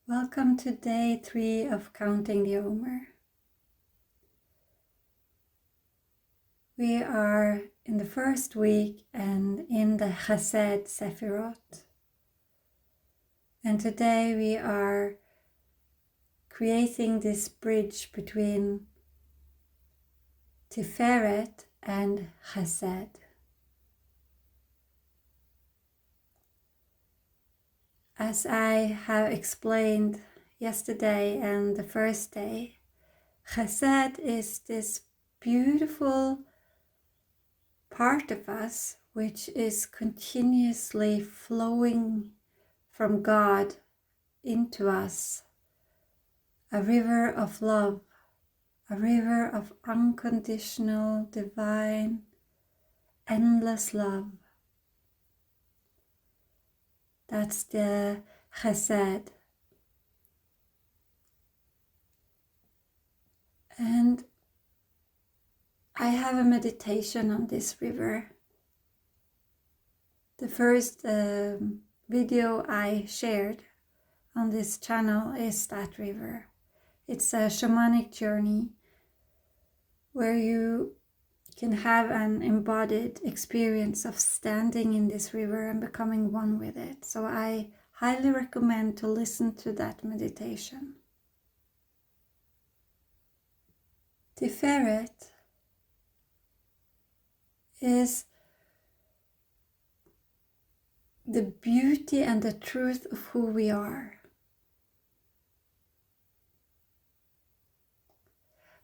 Welcome to day 3 of counting the Omer. We are in the first week and in the Chesed Sephirots. And today we are creating this bridge between Tiferet and Chesed. As I have explained yesterday and the first day, Chesed is this beautiful part of us which is continuously flowing from God into us, a river of love, a river of unconditional, divine, endless love. That's the Chesed. And I have a meditation on this river. The first video I shared on this channel is that river. It's a shamanic journey where you can have an embodied experience of standing in this river and becoming one with it. So I highly recommend to listen to that meditation. Tiferet is the beauty and the truth of who we are.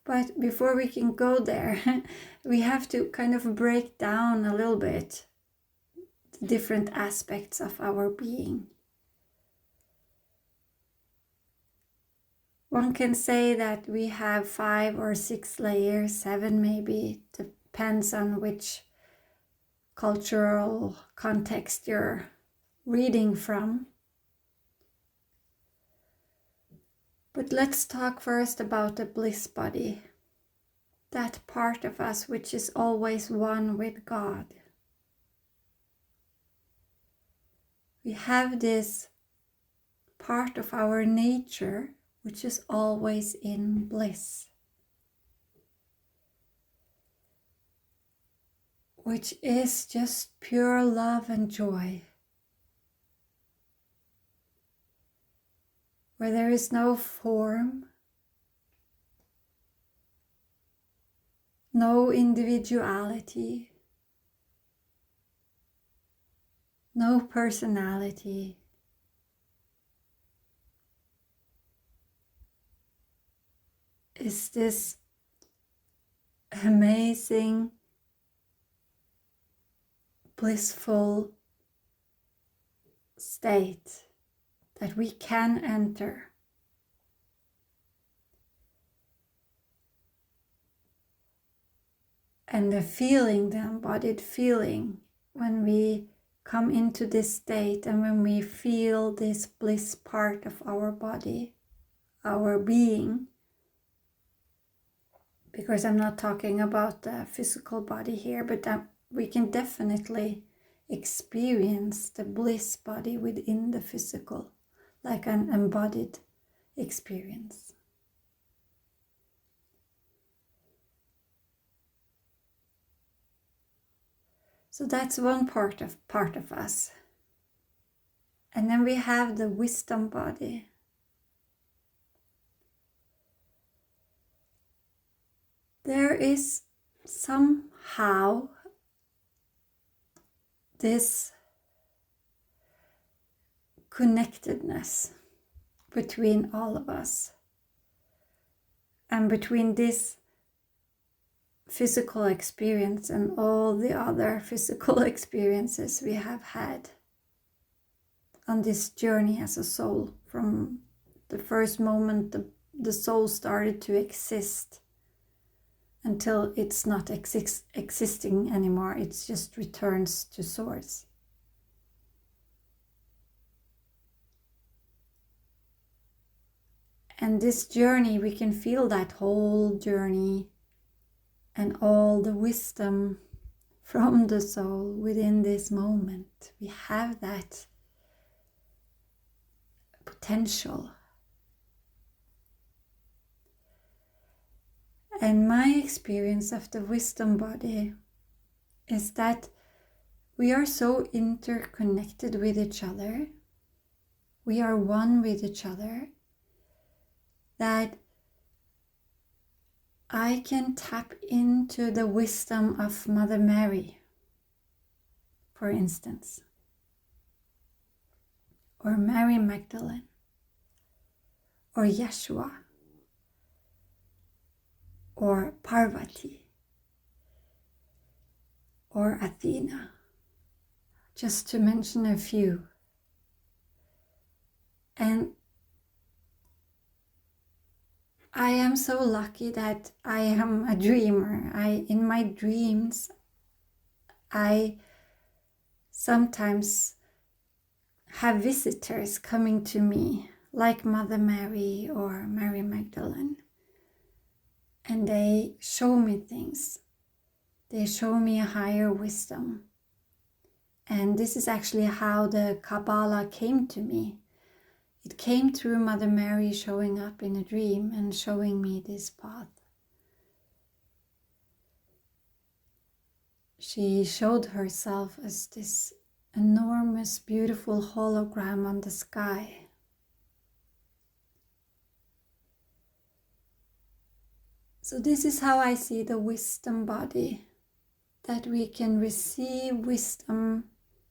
But before we can go there, we have to kind of break down a little bit the different aspects of our being. One can say that we have 5 or 6 layers, 7 maybe, depends on which cultural context you're reading from. But let's talk first about the bliss body, that part of us which is always one with God. We have this part of our nature which is always in bliss, which is just pure love and joy, where there is no form, no individuality, no personality. It's this amazing, blissful state that we can enter. And the feeling, the embodied feeling, when we come into this state and when we feel this bliss part of our body, our being, because I'm not talking about the physical body here, but we can definitely experience the bliss body within the physical, like an embodied experience. So that's one part of us. And then we have the wisdom body. There is somehow this connectedness between all of us and between this physical experience and all the other physical experiences we have had on this journey as a soul. From the first moment the soul started to exist until it's not existing anymore, it just returns to source. And this journey, we can feel that whole journey and all the wisdom from the soul within this moment. We have that potential And my experience of the wisdom body is that we are so interconnected with each other, we are one with each other, that I can tap into the wisdom of Mother Mary, for instance, or Mary Magdalene, or Yeshua, or Parvati, or Athena, just to mention a few. And I am so lucky that I am a dreamer. In my dreams, I sometimes have visitors coming to me, like Mother Mary or Mary Magdalene. And they show me things. They show me a higher wisdom. And this is actually how the Kabbalah came to me. It came through Mother Mary showing up in a dream and showing me this path. She showed herself as this enormous, beautiful hologram on the sky. So this is how I see the wisdom body, that we can receive wisdom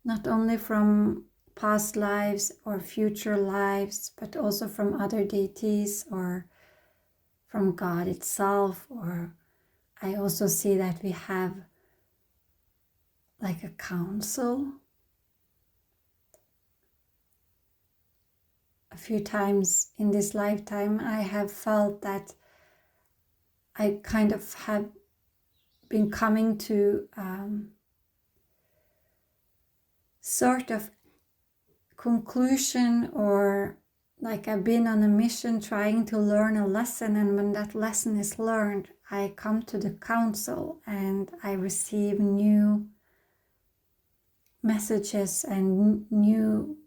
not only from past lives or future lives, but also from other deities or from God itself. Or I also see that we have like a council. A few times in this lifetime, I have felt that I kind of have been coming to sort of conclusion, or like I've been on a mission trying to learn a lesson, and when that lesson is learned, I come to the council and I receive new messages and new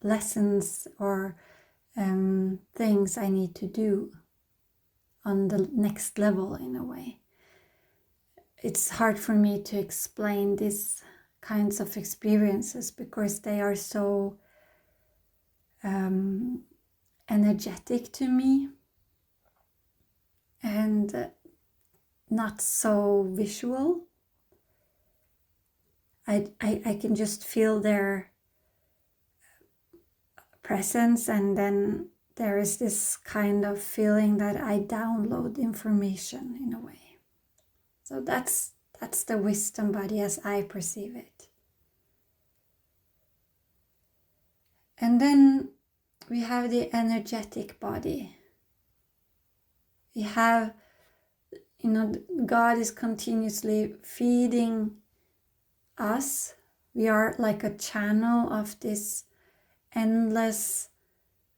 lessons or things I need to do on the next level in a way. It's hard for me to explain these kinds of experiences because they are so energetic to me and not so visual. I can just feel their presence, and then there is this kind of feeling that I download information in a way. So that's the wisdom body as I perceive it. And then we have the energetic body. We have, God is continuously feeding us. We are like a channel of this endless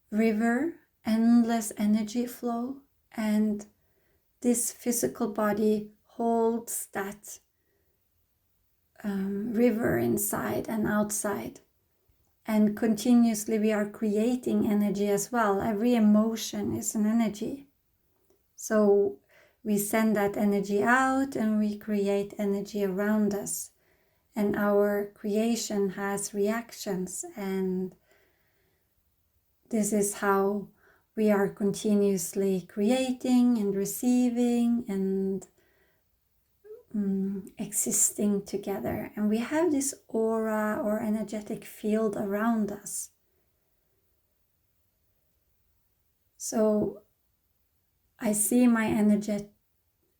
river, endless energy flow, and this physical body holds that river inside and outside. And continuously we are creating energy as well. Every emotion is an energy. So we send that energy out and we create energy around us. And our creation has reactions, and this is how we are continuously creating and receiving and existing together. And we have this aura or energetic field around us. So I see my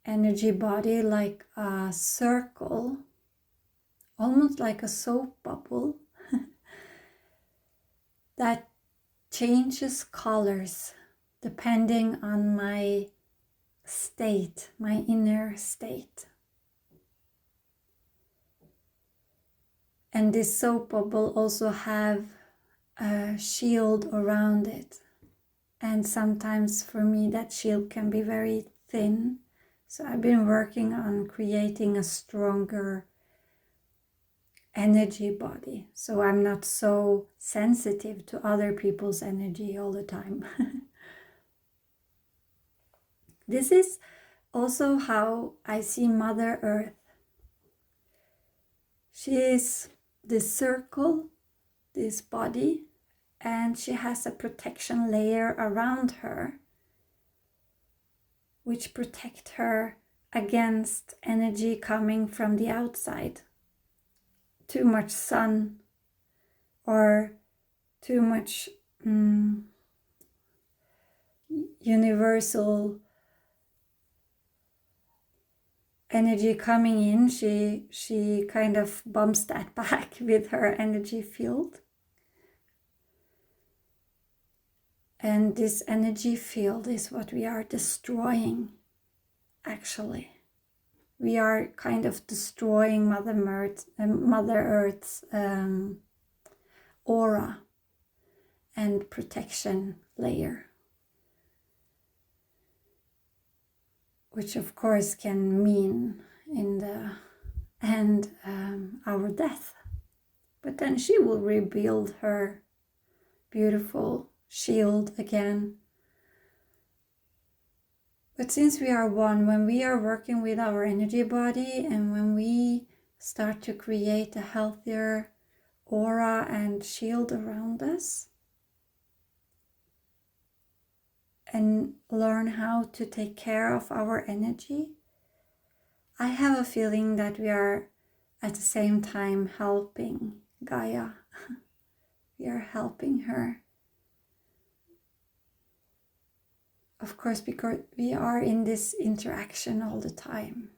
energy body like a circle, almost like a soap bubble that changes colors depending on my state, my inner state. And this soap bubble also have a shield around it. And sometimes for me that shield can be very thin. So I've been working on creating a stronger energy body. So I'm not so sensitive to other people's energy all the time. This is also how I see Mother Earth. She is this circle, this body, and she has a protection layer around her, which protect her against energy coming from the outside. Too much sun or too much universal energy coming in, she kind of bumps that back with her energy field. And this energy field is what we are destroying, actually. We are kind of destroying Mother Earth's aura and protection layer, which of course can mean in the end our death. But then she will rebuild her beautiful shield again. But since we are one, when we are working with our energy body and when we start to create a healthier aura and shield around us and learn how to take care of our energy, I have a feeling that we are at the same time helping Gaia. We are helping her. Of course, because we are in this interaction all the time.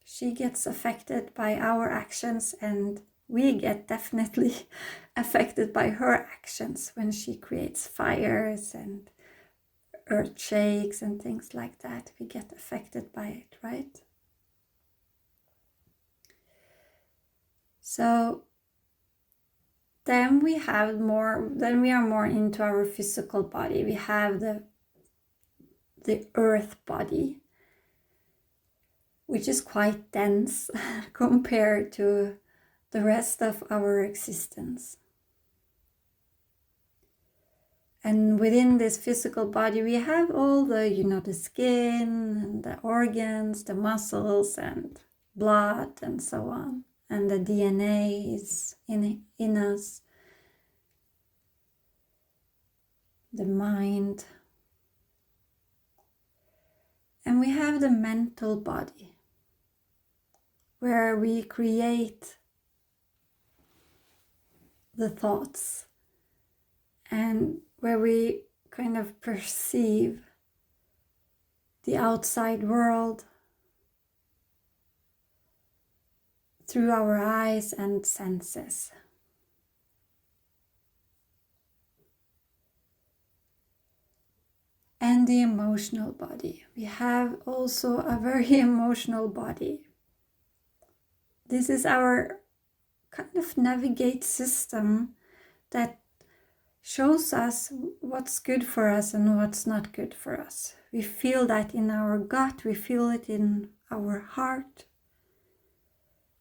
She gets affected by our actions and we get definitely affected by her actions when she creates fires and earth shakes and things like that. We get affected by it, right? So then we are more into our physical body. We have the earth body, which is quite dense compared to the rest of our existence. And within this physical body, we have all the, the skin and the organs, the muscles and blood and so on. And the DNA is in us, the mind. And we have the mental body, where we create the thoughts and where we kind of perceive the outside world through our eyes and senses. And the emotional body. We have also a very emotional body. This is our kind of navigate system that shows us what's good for us and what's not good for us. We feel that in our gut, we feel it in our heart.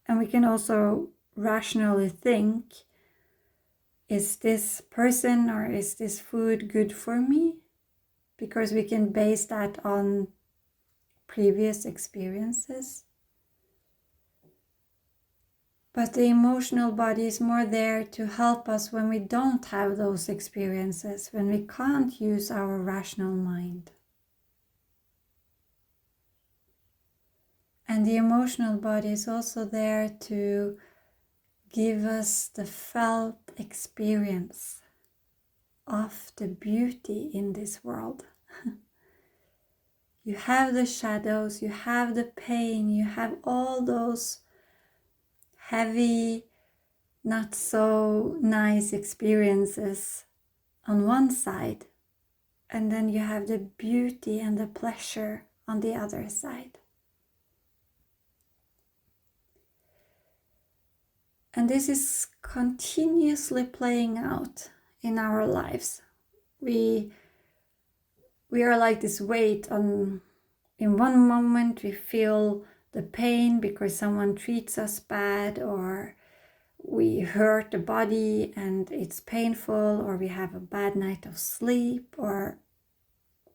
And we can also rationally think, is this person or is this food good for me? Because we can base that on previous experiences. But the emotional body is more there to help us when we don't have those experiences, when we can't use our rational mind. And the emotional body is also there to give us the felt experience of the beauty in this world. You have the shadows, you have the pain, you have all those heavy, not so nice experiences on one side, and then you have the beauty and the pleasure on the other side. And this is continuously playing out in our lives. We are like this weight on. In one moment we feel the pain because someone treats us bad, or we hurt the body and it's painful, or we have a bad night of sleep, or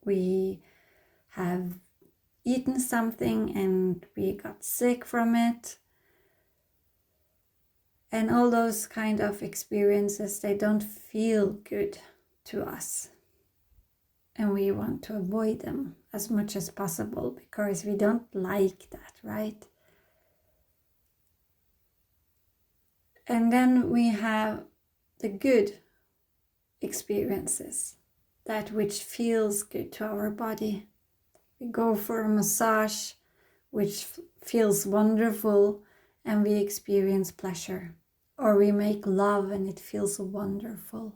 we have eaten something and we got sick from it. And all those kind of experiences, they don't feel good to us. And we want to avoid them as much as possible because we don't like that, right? And then we have the good experiences, that which feels good to our body. We go for a massage, which feels wonderful, and we experience pleasure. Or we make love and it feels wonderful.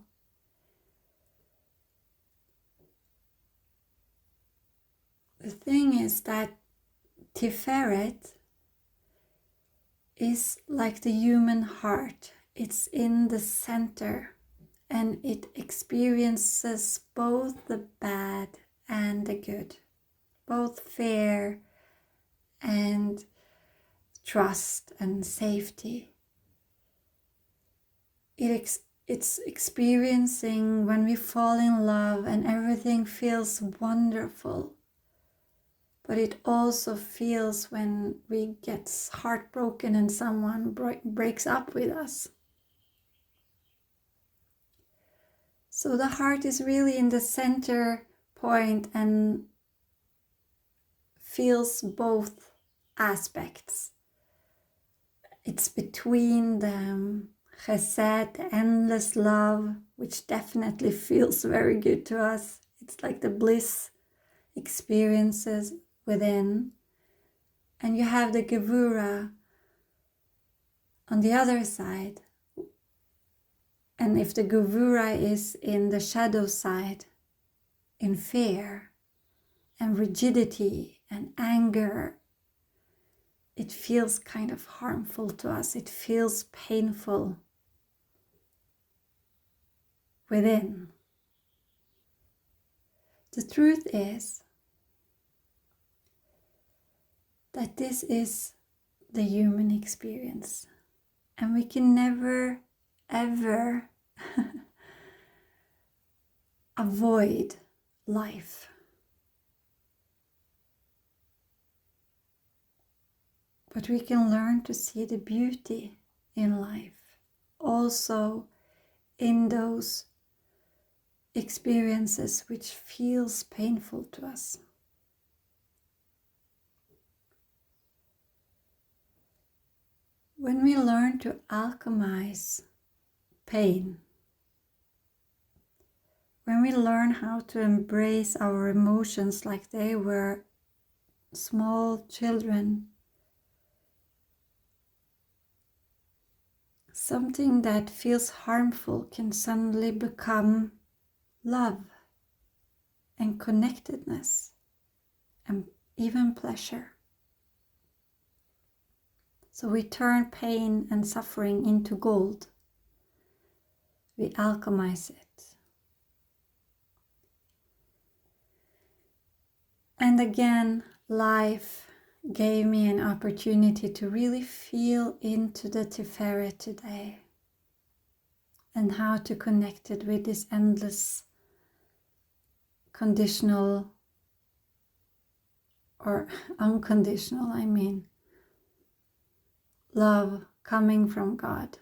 The thing is that Tiferet is like the human heart. It's in the center and it experiences both the bad and the good, both fear and trust and safety. It's experiencing when we fall in love and everything feels wonderful. But it also feels when we get heartbroken and someone breaks up with us. So the heart is really in the center point and feels both aspects. It's between the Chesed, the endless love, which definitely feels very good to us. It's like the bliss experiences within. And you have the Gevura on the other side. And if the Gevura is in the shadow side, in fear and rigidity and anger, it feels kind of harmful to us. It feels painful within. The truth is that this is the human experience, and we can never, ever avoid life. But we can learn to see the beauty in life, also in those experiences which feels painful to us. When we learn to alchemize pain, when we learn how to embrace our emotions like they were small children, something that feels harmful can suddenly become love and connectedness and even pleasure. So we turn pain and suffering into gold. We alchemize it. And again, life gave me an opportunity to really feel into the Tiferet today and how to connect it with this endless conditional or unconditional, love coming from God.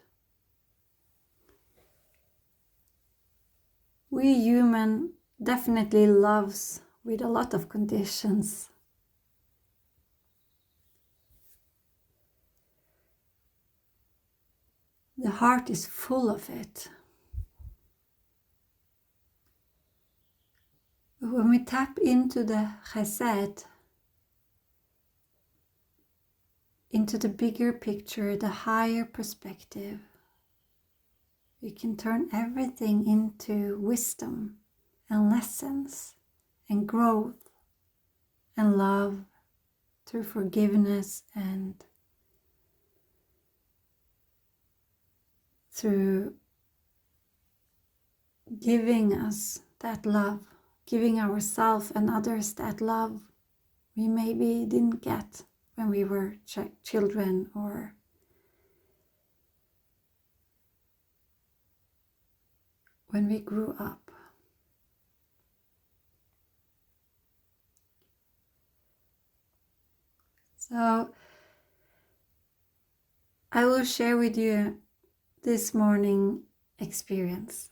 We human definitely loves with a lot of conditions. The heart is full of it. But when we tap into the Chesed, into the bigger picture, the higher perspective, we can turn everything into wisdom and lessons and growth and love through forgiveness and through giving us that love, giving ourselves and others that love we maybe didn't get when we were children or when we grew up. So I will share with you this morning experience.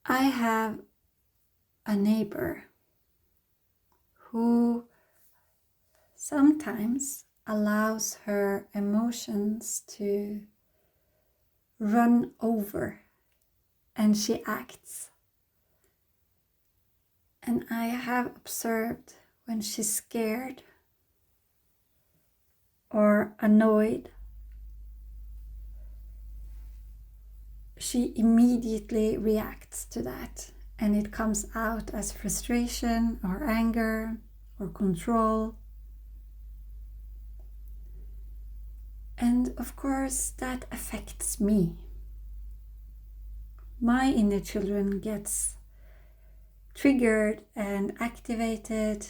I have a neighbor who sometimes allows her emotions to run over, and she acts. And I have observed when she's scared or annoyed, she immediately reacts to that, and it comes out as frustration or anger or control. And of course that affects me. My inner children gets triggered and activated,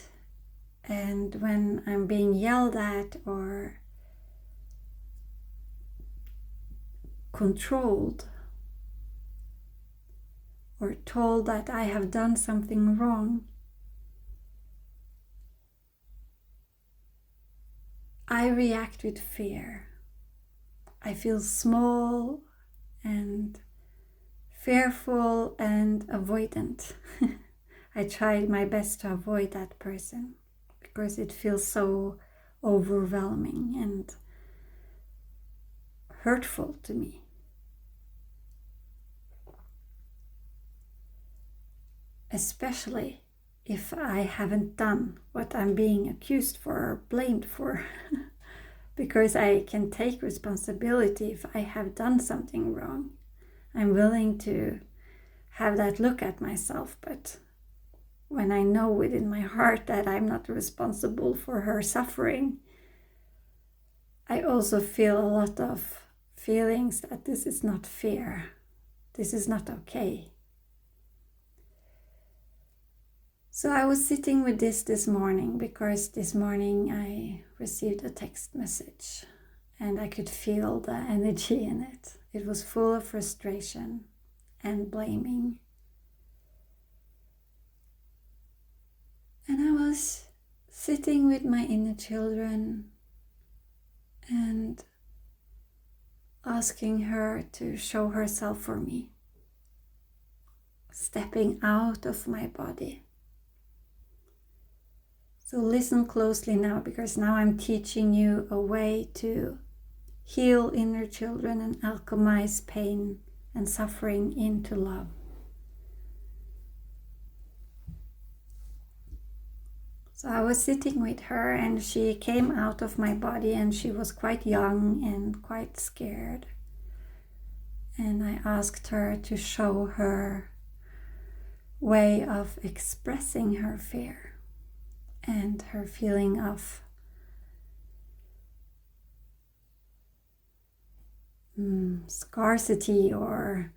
and when I'm being yelled at or controlled or told that I have done something wrong, I react with fear. I feel small and fearful and avoidant. I tried my best to avoid that person because it feels so overwhelming and hurtful to me. Especially if I haven't done what I'm being accused for or blamed for. Because I can take responsibility if I have done something wrong. I'm willing to have that look at myself, but when I know within my heart that I'm not responsible for her suffering, I also feel a lot of feelings that this is not fair. This is not okay. So I was sitting with this morning because this morning I received a text message and I could feel the energy in it. It was full of frustration and blaming. And I was sitting with my inner children and asking her to show herself for me, stepping out of my body. So listen closely now, because now I'm teaching you a way to heal inner children and alchemize pain and suffering into love. So I was sitting with her and she came out of my body and she was quite young and quite scared. And I asked her to show her way of expressing her fear and her feeling of scarcity or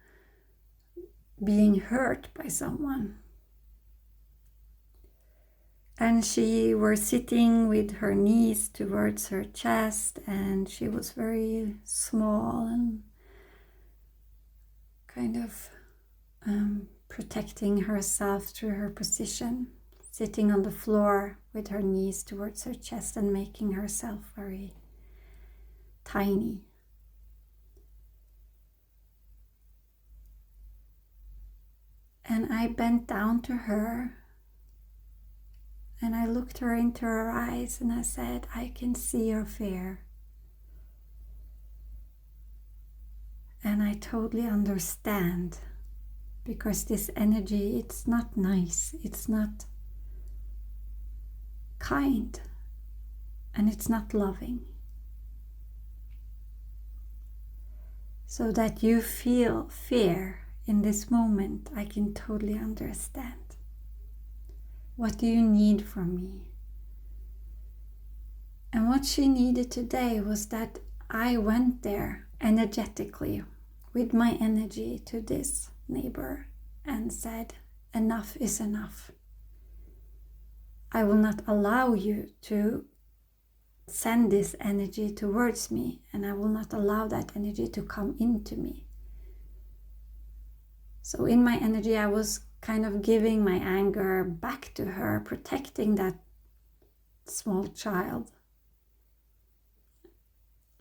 being hurt by someone. And she was sitting with her knees towards her chest, and she was very small and kind of protecting herself through her position, sitting on the floor with her knees towards her chest and making herself very tiny. And I bent down to her and I looked her into her eyes and I said, I can see your fear. And I totally understand, because this energy, it's not nice, it's not kind, and it's not loving. So that you feel fear in this moment, I can totally understand. What do you need from me? And what she needed today was that I went there energetically with my energy to this neighbor and said, enough is enough. I will not allow you to send this energy towards me, and I will not allow that energy to come into me. So in my energy, I was kind of giving my anger back to her, protecting that small child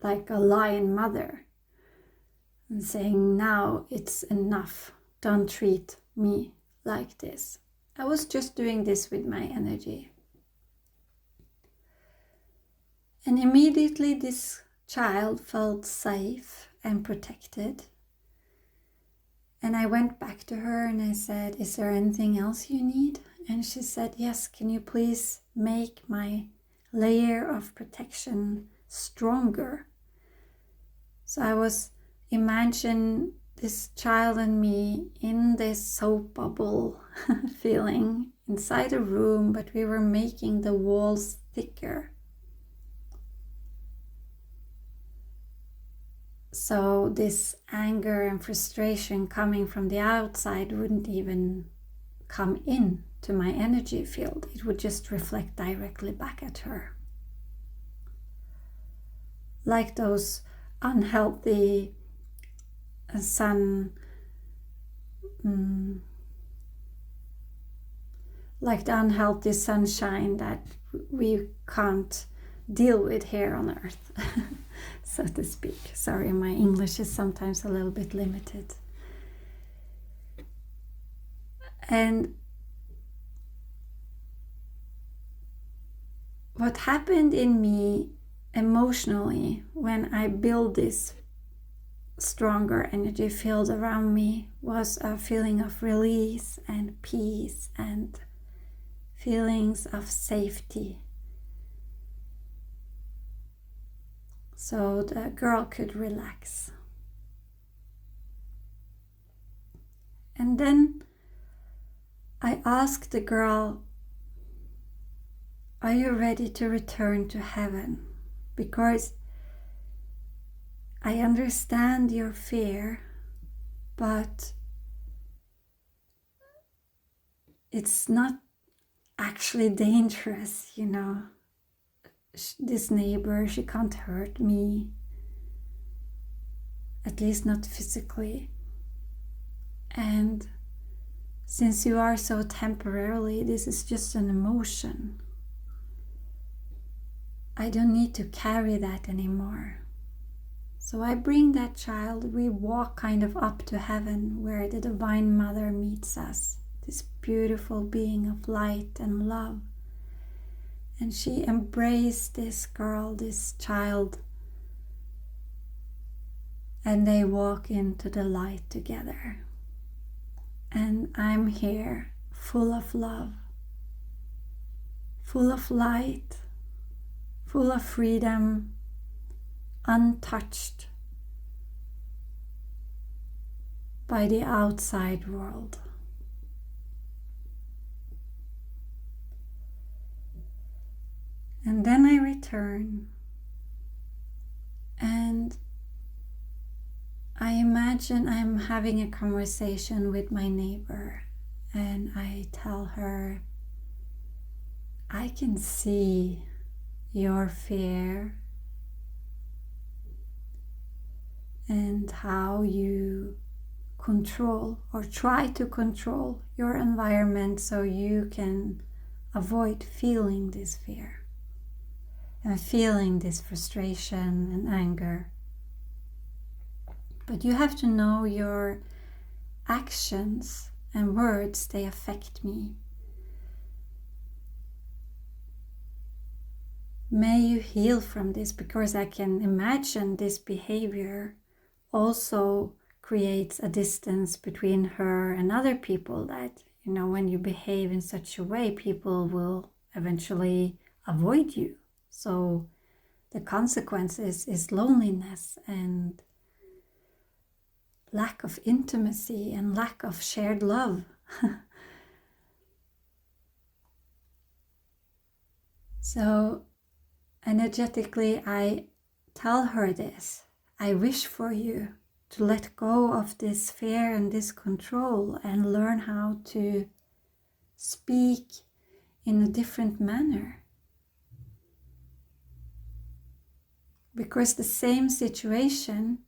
like a lion mother, and saying, now it's enough, don't treat me like this. I was just doing this with my energy. And immediately this child felt safe and protected. And I went back to her and I said, is there anything else you need? And she said, yes, can you please make my layer of protection stronger? So I was imagining this child and me in this soap bubble feeling inside a room, but we were making the walls thicker. So this anger and frustration coming from the outside wouldn't even come in to my energy field. It would just reflect directly back at her. Like those unhealthy like the unhealthy sunshine that we can't deal with here on earth, so to speak. Sorry, my English is sometimes a little bit limited. And what happened in me emotionally when I built this stronger energy field around me was a feeling of release and peace and feelings of safety. So the girl could relax. And then I asked the girl, are you ready to return to heaven? Because I understand your fear, but it's not actually dangerous, you know. This neighbor, she can't hurt me, at least not physically. And since you are so temporarily, this is just an emotion. I don't need to carry that anymore. So I bring that child, we walk kind of up to heaven where the Divine Mother meets us, this beautiful being of light and love. And she embraced this girl, this child, and they walk into the light together. And I'm here, full of love, full of light, full of freedom, untouched by the outside world. And then I return and I imagine I'm having a conversation with my neighbor, and I tell her, I can see your fear and how you control or try to control your environment so you can avoid feeling this fear and feeling this frustration and anger. But you have to know your actions and words, they affect me. May you heal from this, because I can imagine this behavior also creates a distance between her and other people, that, you know, when you behave in such a way, people will eventually avoid you. So the consequences is loneliness and lack of intimacy and lack of shared love. So energetically, I tell her this. I wish for you to let go of this fear and this control and learn how to speak in a different manner. Because the same situation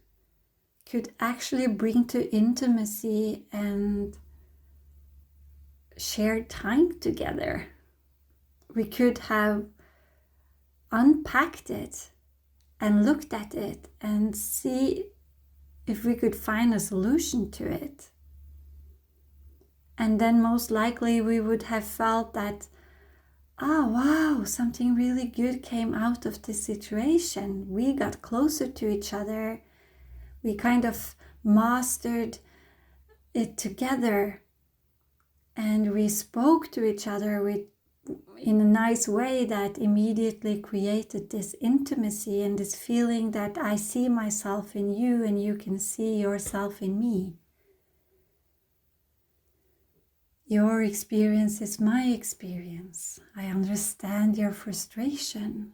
could actually bring to intimacy and shared time together. We could have unpacked it and looked at it and see if we could find a solution to it. And then most likely we would have felt that, oh wow, something really good came out of this situation. We got closer to each other. We kind of mastered it together. And we spoke to each other in a nice way that immediately created this intimacy and this feeling that I see myself in you and you can see yourself in me. Your experience is my experience. I understand your frustration.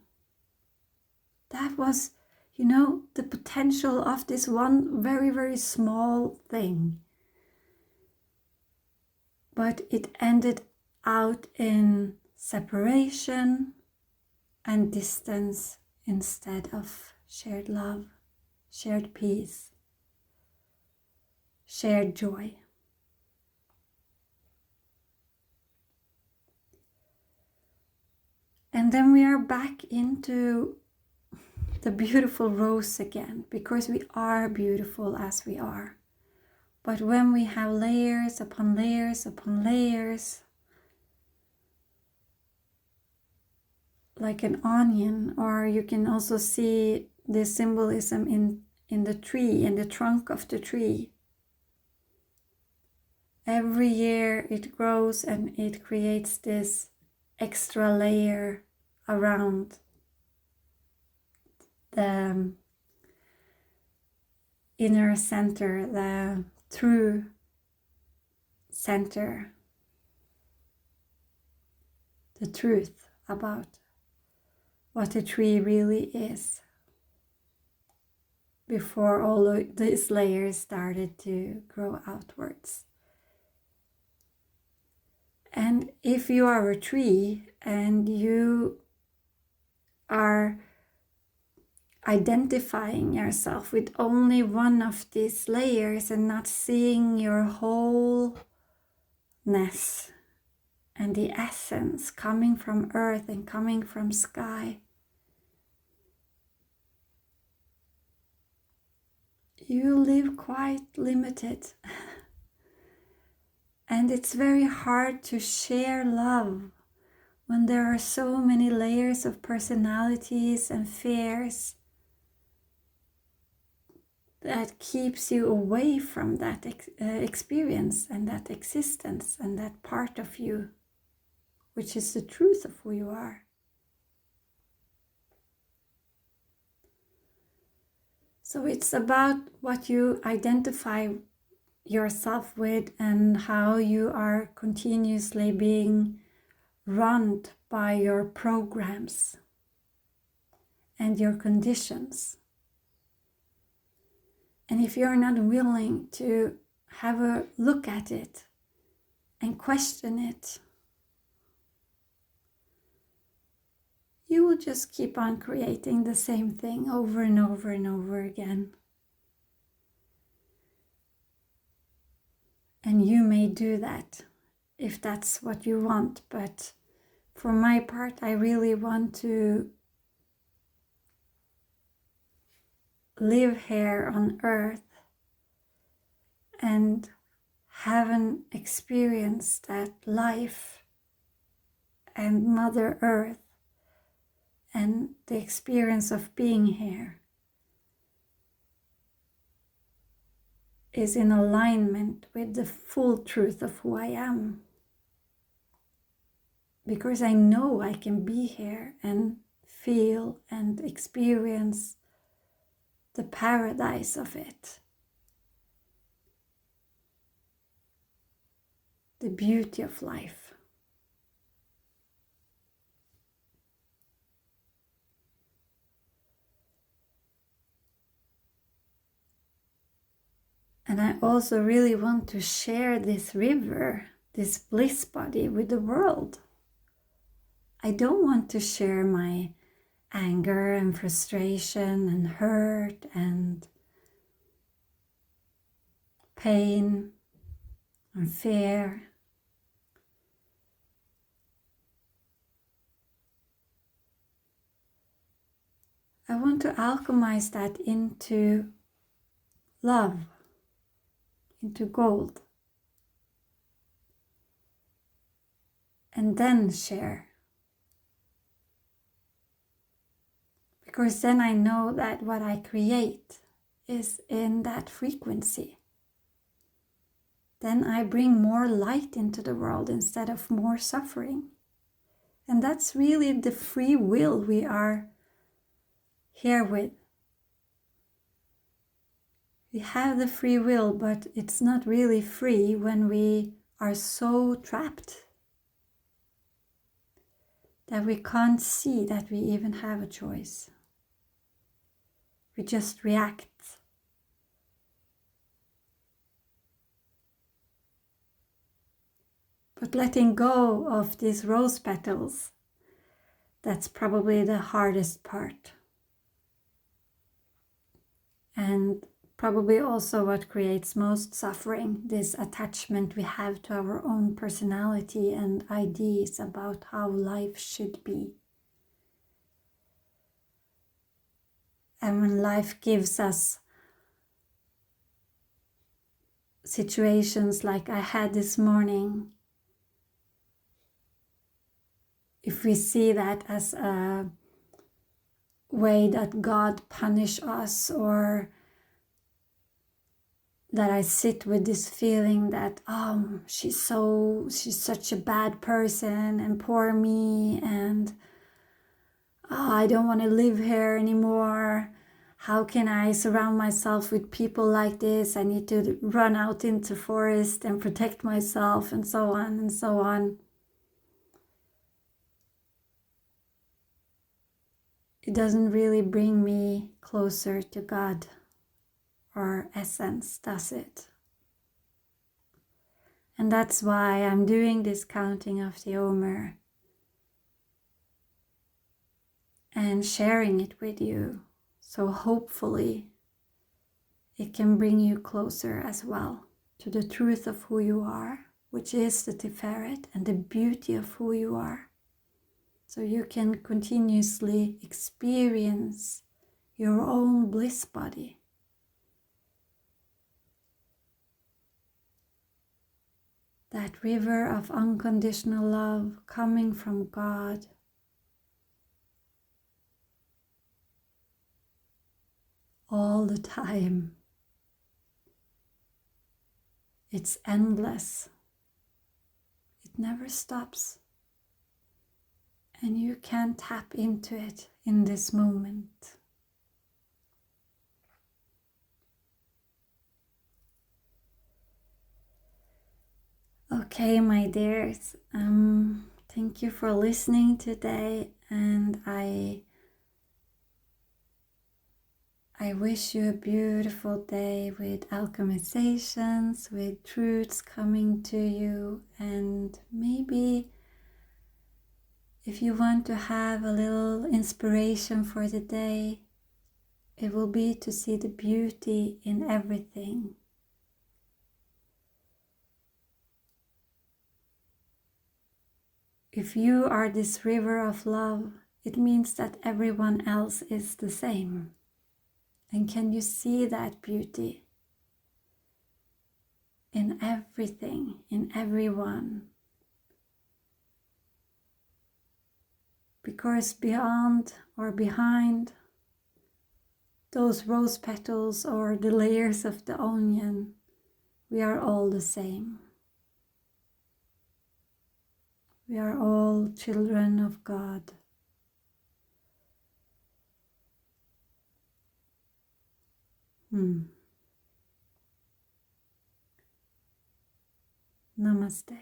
That was, the potential of this one very, very small thing. But it ended out in separation and distance instead of shared love, shared peace, shared joy. And then we are back into the beautiful rose again, because we are beautiful as we are. But when we have layers upon layers upon layers, like an onion, or you can also see the symbolism in the tree, in the trunk of the tree. Every year it grows and it creates this extra layer around the inner center, the true center, the truth about what a tree really is, before all of these layers started to grow outwards. And if you are a tree and you are identifying yourself with only one of these layers and not seeing your wholeness and the essence coming from earth and coming from sky, you live quite limited. And it's very hard to share love when there are so many layers of personalities and fears that keeps you away from that experience and that existence and that part of you, which is the truth of who you are. So it's about what you identify yourself with and how you are continuously being run by your programs and your conditions. And if you're not willing to have a look at it and question it, you will just keep on creating the same thing over and over and over again. And you may do that if that's what you want, but for my part, I really want to live here on earth and have an experience that life and Mother Earth and the experience of being here is in alignment with the full truth of who I am. Because I know I can be here and feel and experience the paradise of it. The beauty of life. And I also really want to share this river, this bliss body with the world. I don't want to share my anger and frustration and hurt and pain and fear I want to alchemize that into love, into gold, and then share. Because then I know that what I create is in that frequency. Then I bring more light into the world instead of more suffering. And that's really the free will we are here with. We have the free will, but it's not really free when we are so trapped that we can't see that we even have a choice. We just react. But letting go of these rose petals, that's probably the hardest part. And probably also what creates most suffering, this attachment we have to our own personality and ideas about how life should be. And when life gives us situations like I had this morning, if we see that as a way that God punishes us, or that I sit with this feeling that she's such a bad person and poor me, and I don't want to live here anymore. How can I surround myself with people like this? I need to run out into forest and protect myself, and so on and so on. It doesn't really bring me closer to God or essence, does it? And that's why I'm doing this counting of the Omer and sharing it with you. So hopefully it can bring you closer as well to the truth of who you are, which is the Tiferet and the beauty of who you are. So you can continuously experience your own bliss body. That river of unconditional love coming from God. All the time. It's endless. It never stops. And you can tap into it in this moment. Okay, my dears, thank you for listening today, and I wish you a beautiful day with alchemizations, with truths coming to you, and maybe if you want to have a little inspiration for the day, it will be to see the beauty in everything. If you are this river of love, it means that everyone else is the same. And can you see that beauty in everything, in everyone? Because beyond or behind those rose petals or the layers of the onion, we are all the same. We are all children of God. Namaste.